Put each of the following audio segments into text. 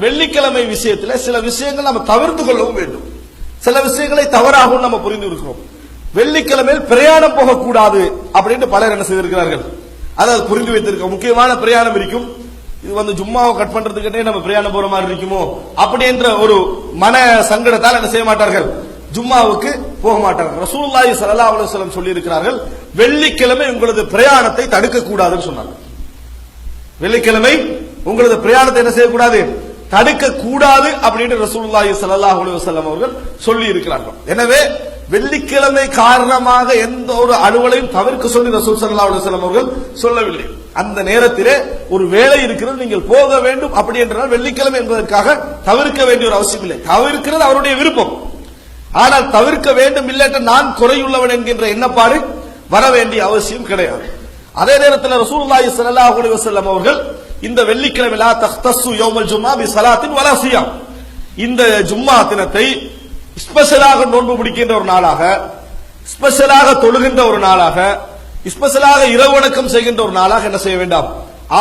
வெள்ளிக்கிழமை விஷயத்துல சில விஷயங்கள் நம்ம தவிர்த்து கொள்ளவும் வேண்டும். சில விஷயங்களை தவறாகவும் நம்ம புரிந்து இருக்கிறோம். வெள்ளிக்கிழமையில் பிரயாணம் போகக்கூடாது அப்படின்னு பலர் என்ன செய்திருக்கிறார்கள், அதாவது புரிந்து வைத்திருக்க முக்கியமான பிரயாணம் இருக்கும். இது ஜும்மாவை கட் பண்றதுக்கிட்டே நம்ம பிரயாணம் போற மாதிரி இருக்குமோ அப்படின்ற ஒரு மன சங்கடத்தால் என்ன செய்ய மாட்டார்கள், ஜும்மாவுக்கு போக மாட்டார்கள். ரசூலுல்லாஹி ஸல்லல்லாஹு அலைஹி வஸல்லம் சொல்லி இருக்கிறார்கள், வெள்ளிக்கிழமை உங்களது பிரயாணத்தை தடுக்க கூடாதுன்னு சொன்னாங்க. வெள்ளிக்கிழமை உங்களது பிரயாணத்தை என்ன செய்யக்கூடாது, தடுக்க கூடாது அப்படின்னு ரசூலுல்லாஹி ஸல்லல்லாஹு அலைஹி வஸல்லம் அவர்கள் சொல்லி இருக்கிறார்கள். எனவே வெள்ளிக்கிழமை காரணமாக எந்த ஒரு அலுவலையும் தவிர்க்க சொல்லி ரசூல் ஸல்லல்லாஹு அலைஹி வஸல்லம் அவர்கள் சொல்லவில்லை. அந்த நேரத்திலே ஒரு வேலை இருக்கிறது, நீங்கள் போக வேண்டும் அப்படி என்றால் வெள்ளிக்கிழமை என்பதற்காக தவிர்க்க வேண்டிய ஒரு அவசியம் இல்லை. தவிர்க்கிறது அவருடைய விருப்பம். ஆனால் தவிர்க்க வேண்டும் இல்லாட்ட நான் குறையுள்ளவன் என்கின்ற எண்ணப்பாடு வர வேண்டிய அவசியம் கிடையாது. அதே நேரத்தில் ரசூலுல்லாஹி ஸல்லல்லாஹு அலைஹி வஸல்லம் அவர்கள் இந்த வெள்ளிக்கிழமை லா தக்தஸு யௌமல் ஜும்ஆ பி ஸலாத்தின் வலா ஸியாம், இந்த ஜும்மா தினத்தை ஸ்பெஷலாக நோன்பு பிடிக்கின்ற ஒரு நாளாக, ஸ்பெஷலாக தொழுகின்ற ஒரு நாளாக, ஸ்பெஷலாக இரவு வணக்கம் செய்கின்ற ஒரு நாளாக என்ன செய்ய வேண்டாம்,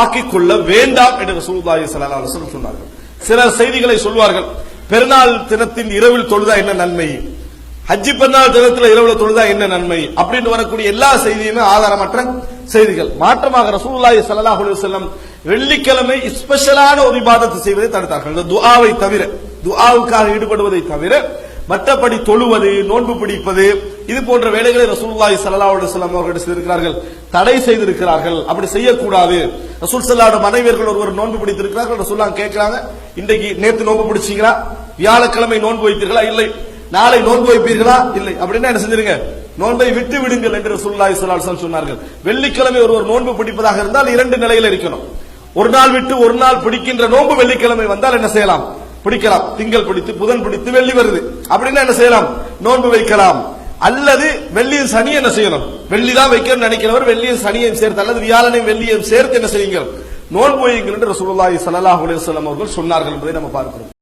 ஆக்கிக் கொள்ள வேண்டாம் என்று ரசூலுல்லாஹி ஸல்லல்லாஹு அலைஹி வஸல்லம் சொன்னார்கள். சில செய்திகளை சொல்வார்கள், பெருநாள் தினத்தின் இரவில் தொழுதா என்ன நன்மை, ஹஜ்ஜி பெருநாள் தினத்தில் இரவில் தொழுதா என்ன நன்மை அப்படின்னு வரக்கூடிய எல்லா செய்தியுமே ஆதாரமற்ற செய்திகள். மாற்றமாக ரசூலுல்லாஹி ஸல்லல்லாஹு அலைஹி வஸல்லம் வெள்ளிக்கிழமை ஸ்பெஷலான ஒரு இபாதத்தை செய்வதை தடுத்தார்கள். இந்த துஆவை தவிர, துஆவுக்காக ஈடுபடுவதை தவிர மற்றபடி தொழுவது, நோன்பு பிடிப்பது, இது போன்ற வேலைகளை ரசூலுல்லாஹி ஸல்லல்லாஹு அலைஹி வஸல்லம் அவர்கள் செய்திருக்கிறார்கள், தடை செய்திருக்கிறார்கள். அப்படி செய்யக்கூடாது. ரசூல் ஸல்லல்லாஹு மனைவியர்கள் ஒருவர் நோன்பு பிடித்திருக்கிறார்கள். ரசூலுல்லாஹ் கேட்கிறாங்க, இன்றைக்கு நேத்து நோன்பு பிடிச்சீங்களா, வியாழக்கிழமை நோன்பு வைத்தீர்களா, இல்லை, நாளை நோன்பு வைப்பீர்களா, இல்லை, அப்படின்னா என்ன செஞ்சிருங்க, நோன்பை விட்டு விடுங்கள் என்று ரசூலுல்லாஹி ஸல்லல்லாஹு அலைஹி வஸல்லம் சொன்னார்கள். வெள்ளிக்கிழமை ஒருவர் நோன்பு பிடிப்பதாக இருந்தால் இரண்டு நிலையில் இருக்கணும். ஒரு நாள் விட்டு ஒரு நாள் பிடிக்கின்ற நோன்பு வெள்ளிக்கிழமை வந்தால் என்ன செய்யலாம், பிடிக்கலாம். திங்கள் பிடித்து புதன் பிடித்து வெள்ளி வருது அப்படின்னா என்ன செய்யலாம், நோன்பு வைக்கலாம். அல்லது வெள்ளியும் சனி என்ன செய்யணும், வெள்ளி தான் வைக்கணும்னு நினைக்கிறவர் வெள்ளியும் சனியையும் சேர்த்து அல்லது வியாழனையும் வெள்ளியையும் சேர்த்து என்ன செய்யுங்கள், நோன்பு வையுங்கள் என்று ரசூலுல்லாஹி ஸல்லல்லாஹு அலைஹி வஸல்லம் அவர்கள் சொன்னார்கள் என்பதை நம்ம பார்க்கிறோம்.